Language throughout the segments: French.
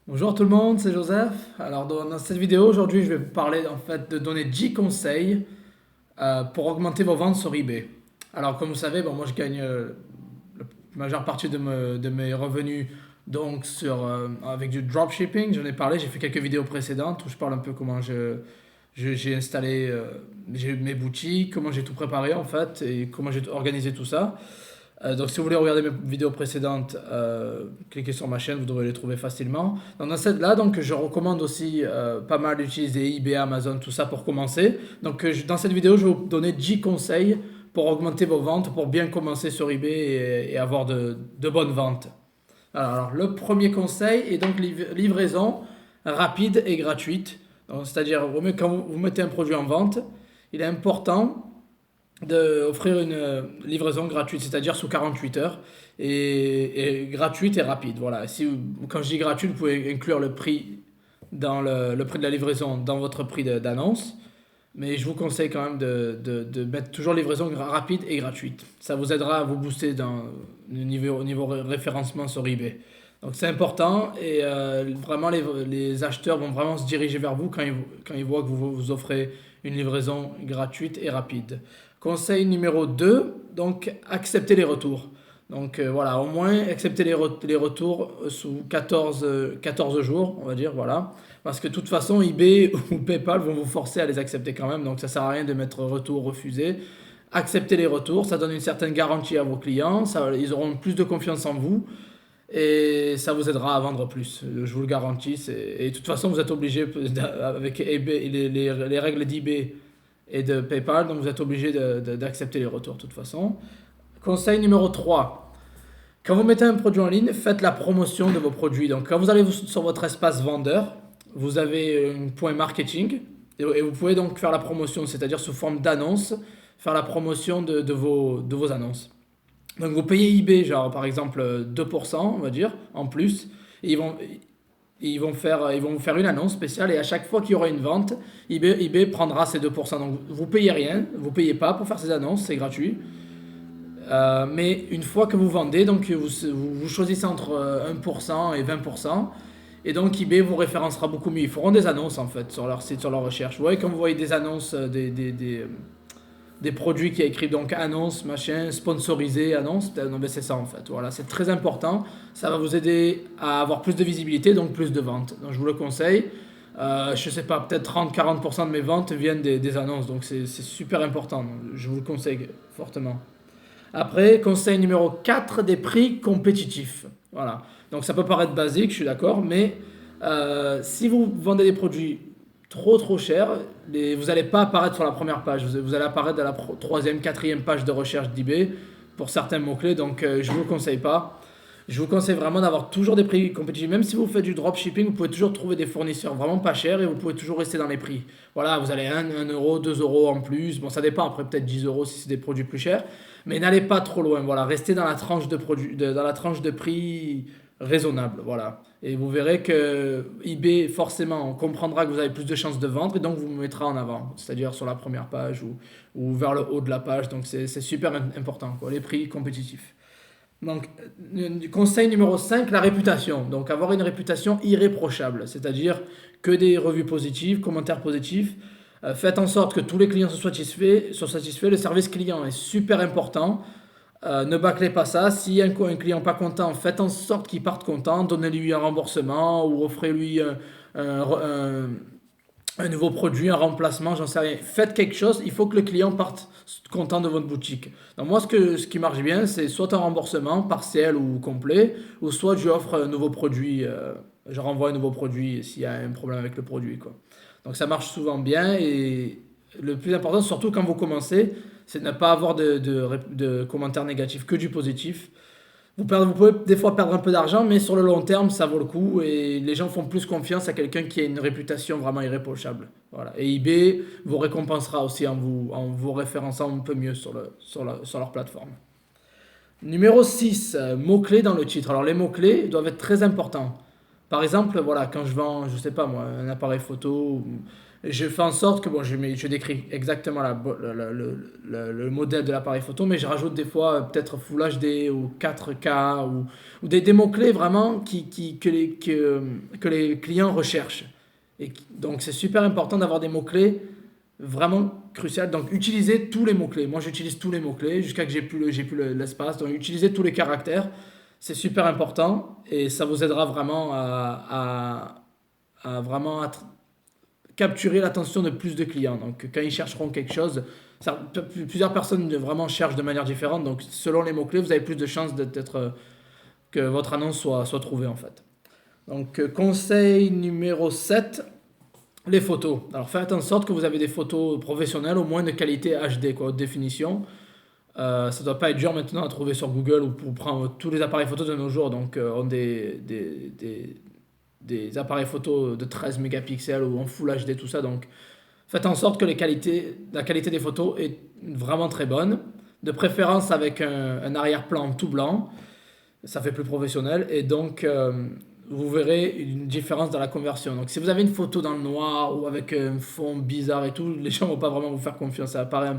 Bonjour tout le monde, c'est Joseph. Alors dans cette vidéo aujourd'hui, je vais vous parler en fait de donner 10 conseils pour augmenter vos ventes sur eBay. Alors comme vous savez, bon, moi je gagne la majeure partie de mes revenus donc avec du dropshipping. J'en ai parlé, j'ai fait quelques vidéos précédentes où je parle un peu comment j'ai installé j'ai mes boutiques, comment j'ai tout préparé en fait et comment j'ai organisé tout ça. Donc si vous voulez regarder mes vidéos précédentes, cliquez sur ma chaîne, vous devrez les trouver facilement. Dans cette-là, donc je recommande aussi pas mal d'utiliser eBay, Amazon, tout ça pour commencer. Donc dans cette vidéo, je vais vous donner 10 conseils pour augmenter vos ventes, pour bien commencer sur eBay et avoir de bonnes ventes. Alors, le premier conseil est donc livraison rapide et gratuite. C'est-à-dire, quand vous mettez un produit en vente, il est important d'offrir une livraison gratuite, c'est-à-dire sous 48 heures, et gratuite et rapide. Voilà. Quand je dis gratuite, vous pouvez inclure le prix dans le prix de la livraison dans votre prix d'annonce, mais je vous conseille quand même de mettre toujours livraison rapide et gratuite. Ça vous aidera à vous booster dans au niveau référencement sur eBay. Donc c'est important et vraiment les acheteurs vont vraiment se diriger vers vous quand ils voient que vous offrez une livraison gratuite et rapide. Conseil numéro 2, donc accepter les retours. Donc voilà, au moins accepter les retours sous 14 jours, on va dire, voilà. Parce que de toute façon, eBay ou PayPal vont vous forcer à les accepter quand même, donc ça sert à rien de mettre retour, refusé. Accepter les retours, ça donne une certaine garantie à vos clients, ils auront plus de confiance en vous et ça vous aidera à vendre plus, je vous le garantis. Et de toute façon, vous êtes obligé, avec eBay, les règles d'eBay et de PayPal, donc vous êtes obligé d'accepter les retours de toute façon. Conseil numéro 3. Quand vous mettez un produit en ligne, faites la promotion de vos produits. Donc quand vous allez sur votre espace vendeur, vous avez un point marketing et vous pouvez donc faire la promotion, c'est-à-dire sous forme d'annonce, faire la promotion de vos annonces. Donc vous payez eBay, genre par exemple 2%, on va dire, en plus, et ils vont vous faire une annonce spéciale et à chaque fois qu'il y aura une vente, eBay prendra ces 2%. Donc vous payez rien, vous payez pas pour faire ces annonces, c'est gratuit. Mais une fois que vous vendez, donc vous choisissez entre 1% et 20%. Et donc eBay vous référencera beaucoup mieux. Ils feront des annonces en fait sur leur site, sur leur recherche. Vous voyez quand vous voyez des annonces, des produits qui a écrit donc annonce, machin, sponsorisé, annonce, non, ben c'est ça en fait. Voilà, c'est très important. Ça va vous aider à avoir plus de visibilité, donc plus de ventes. Donc je vous le conseille. Je sais pas, peut-être 30-40% de mes ventes viennent des annonces, donc c'est super important. Je vous le conseille fortement. Après, conseil numéro 4, des prix compétitifs. Voilà. Donc ça peut paraître basique, je suis d'accord, mais si vous vendez des produits trop chers, vous n'allez pas apparaître sur la première page. Vous allez apparaître dans la troisième, quatrième page de recherche d'eBay pour certains mots-clés, donc je ne vous le conseille pas. Je vous conseille vraiment d'avoir toujours des prix compétitifs. Même si vous faites du dropshipping, vous pouvez toujours trouver des fournisseurs vraiment pas chers et vous pouvez toujours rester dans les prix. Voilà, vous allez 1 euro, 2 euros en plus. Bon, ça dépend, après peut-être 10 euros si c'est des produits plus chers. Mais n'allez pas trop loin. Voilà, restez dans la tranche dans la tranche de prix raisonnable. Voilà. Et vous verrez que eBay, forcément, comprendra que vous avez plus de chances de vendre et donc vous mettra en avant. C'est-à-dire sur la première page ou vers le haut de la page. Donc c'est super important, quoi, les prix compétitifs. Donc, conseil numéro 5, la réputation. Donc, avoir une réputation irréprochable, c'est-à-dire que des revues positives, commentaires positifs. Faites en sorte que tous les clients soient satisfaits. Le service client est super important. Ne bâclez pas ça. Si un client pas content, faites en sorte qu'il parte content. Donnez-lui un remboursement ou offrez-lui un, un nouveau produit, un remplacement, j'en sais rien. Faites quelque chose, il faut que le client parte content de votre boutique. Donc moi, ce qui marche bien, c'est soit un remboursement partiel ou complet, ou soit je offre un nouveau produit, je renvoie un nouveau produit s'il y a un problème avec le produit, quoi. Donc ça marche souvent bien et le plus important, surtout quand vous commencez, c'est de ne pas avoir de commentaires négatifs, que du positif. Vous pouvez des fois perdre un peu d'argent, mais sur le long terme, ça vaut le coup et les gens font plus confiance à quelqu'un qui a une réputation vraiment irréprochable. Voilà. Et eBay vous récompensera aussi en vous référençant un peu mieux sur leur plateforme. Numéro 6, mots-clés dans le titre. Alors les mots-clés doivent être très importants Par exemple, voilà, quand je vends, je sais pas moi, un appareil photo, je fais en sorte que bon, je décris exactement le modèle de l'appareil photo, mais je rajoute des fois peut-être Full HD ou 4K ou des mots-clés vraiment que les clients recherchent. Donc c'est super important d'avoir des mots-clés vraiment cruciaux. Donc utilisez tous les mots-clés. Moi j'utilise tous les mots-clés jusqu'à que j'ai plus l'espace. Donc utilisez tous les caractères. C'est super important et ça vous aidera vraiment à vraiment capturer l'attention de plus de clients. Donc quand ils chercheront quelque chose, plusieurs personnes vraiment cherchent de manière différente. Donc selon les mots-clés, vous avez plus de chances que votre annonce soit trouvée en fait. Donc conseil numéro 7, les photos. Alors faites en sorte que vous avez des photos professionnelles, au moins de qualité HD, quoi, haute définition. Ça ne doit pas être dur maintenant à trouver sur Google ou pour prendre tous les appareils photos de nos jours. Donc ont des appareils photo de 13 mégapixels ou en Full HD, tout ça. Donc faites en sorte que la qualité des photos est vraiment très bonne. De préférence avec un arrière-plan tout blanc. Ça fait plus professionnel. Et donc, vous verrez une différence dans la conversion. Donc si vous avez une photo dans le noir ou avec un fond bizarre et tout, les gens vont pas vraiment vous faire confiance. Ça paraît un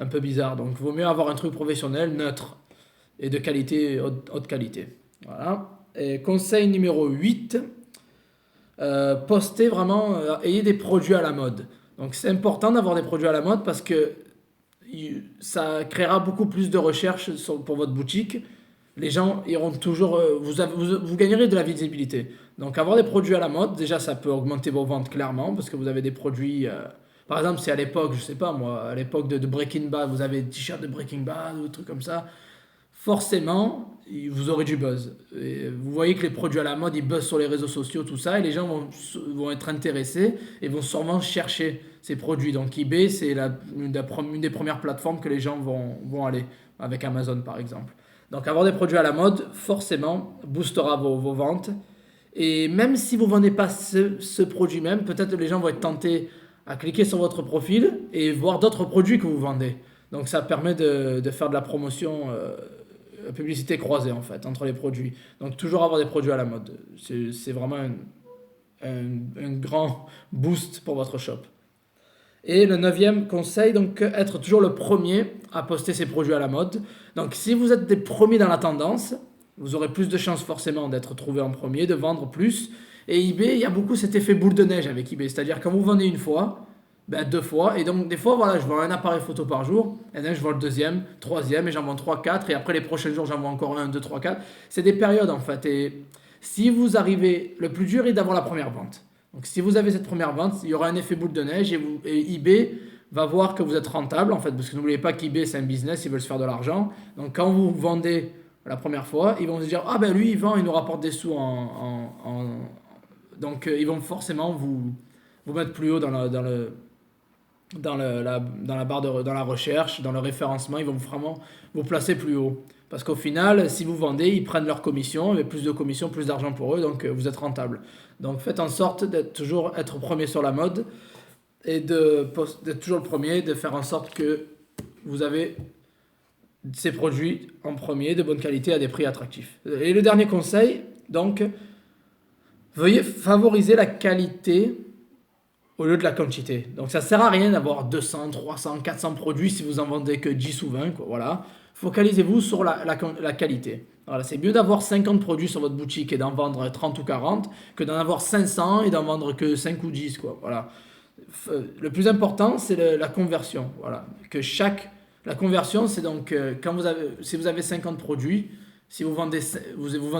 peu bizarre. Donc il vaut mieux avoir un truc professionnel, neutre et de qualité, haute qualité. Voilà. Et conseil numéro 8, postez vraiment, ayez des produits à la mode. Donc c'est important d'avoir des produits à la mode parce que ça créera beaucoup plus de recherches pour votre boutique. Les gens iront toujours, vous gagnerez de la visibilité. Donc avoir des produits à la mode, déjà ça peut augmenter vos ventes clairement parce que vous avez des produits, par exemple si à l'époque, je sais pas moi, à l'époque de Breaking Bad, vous avez des t-shirts de Breaking Bad ou des trucs comme ça, forcément, vous aurez du buzz. Et vous voyez que les produits à la mode, ils buzzent sur les réseaux sociaux, tout ça, et les gens vont être intéressés et vont sûrement chercher ces produits. Donc eBay, c'est une des premières plateformes que les gens vont aller, avec Amazon par exemple. Donc avoir des produits à la mode, forcément, boostera vos ventes. Et même si vous ne vendez pas ce produit même, peut-être que les gens vont être tentés à cliquer sur votre profil et voir d'autres produits que vous vendez. Donc ça permet de faire de la promotion, publicité croisée en fait, entre les produits. Donc toujours avoir des produits à la mode. C'est vraiment un grand boost pour votre shop. Et le neuvième conseil, donc être toujours le premier à poster ses produits à la mode. Donc si vous êtes des premiers dans la tendance, vous aurez plus de chances forcément d'être trouvé en premier, de vendre plus. Et eBay, il y a beaucoup cet effet boule de neige avec eBay. C'est-à-dire quand vous vendez une fois, ben deux fois. Et donc des fois, voilà, je vends un appareil photo par jour. Et là, je vends le deuxième, troisième, et j'en vends 3, 4. Et après les prochains jours, j'en vends encore un, 2, 3, 4. C'est des périodes en fait. Et si vous arrivez, le plus dur est d'avoir la première vente. Donc si vous avez cette première vente, il y aura un effet boule de neige et eBay va voir que vous êtes rentable en fait, parce que n'oubliez pas qu'eBay c'est un business, ils veulent se faire de l'argent. Donc quand vous vendez la première fois, ils vont se dire ah ben lui il vend, il nous rapporte des sous donc ils vont forcément vous mettre plus haut dans la barre dans la recherche, dans le référencement, ils vont vraiment vous placer plus haut. Parce qu'au final, si vous vendez, ils prennent leur commission, et plus de commission, plus d'argent pour eux, donc vous êtes rentable. Donc faites en sorte d'être toujours être premier sur la mode et d'être toujours le premier, de faire en sorte que vous avez ces produits en premier, de bonne qualité, à des prix attractifs. Et le dernier conseil, donc, veuillez favoriser la qualité au lieu de la quantité. Donc ça sert à rien d'avoir 200, 300, 400 produits si vous en vendez que 10 ou 20, quoi, voilà. Focalisez-vous sur la qualité. Voilà, c'est mieux d'avoir 50 produits sur votre boutique et d'en vendre 30 ou 40 que d'en avoir 500 et d'en vendre que 5 ou 10, quoi, voilà. Le plus important, c'est la conversion, voilà. La conversion, c'est donc si vous avez 50 produits, si vous vendez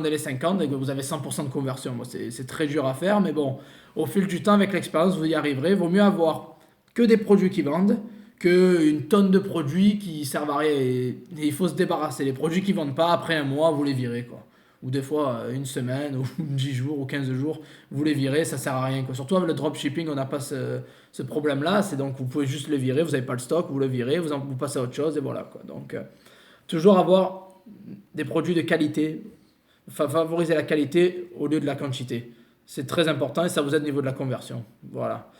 les 50 et que vous avez 100% de conversion. Bon, c'est très dur à faire, mais bon, au fil du temps, avec l'expérience, vous y arriverez. Vaut mieux avoir que des produits qui vendent qu'une tonne de produits qui servent à rien. Et il faut se débarrasser. Les produits qui ne vendent pas, après un mois, vous les virez, quoi. Ou des fois, une semaine, ou 10 jours, ou 15 jours, vous les virez, ça sert à rien, quoi. Surtout avec le dropshipping, on n'a pas ce problème-là. C'est donc, vous pouvez juste les virer, vous n'avez pas le stock, vous le virez, vous passez à autre chose, et voilà, quoi. Donc, toujours avoir des produits de qualité, favoriser la qualité au lieu de la quantité. C'est très important et ça vous aide au niveau de la conversion. Voilà.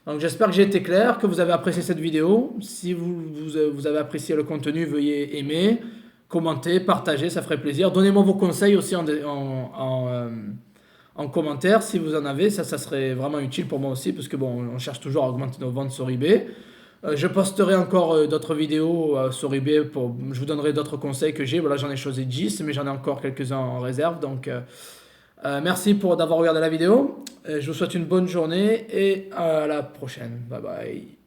Donc j'espère que j'ai été clair, que vous avez apprécié cette vidéo. Si vous avez apprécié le contenu, veuillez aimer, commenter, partager, ça ferait plaisir. Donnez-moi vos conseils aussi en en commentaire si vous en avez. Ça serait vraiment utile pour moi aussi parce que bon, on cherche toujours à augmenter nos ventes sur eBay. Je posterai encore d'autres vidéos sur eBay. Je vous donnerai d'autres conseils que j'ai. Voilà, j'en ai choisi 10, mais j'en ai encore quelques-uns en réserve. Donc, merci d'avoir regardé la vidéo. Je vous souhaite une bonne journée et à la prochaine. Bye bye.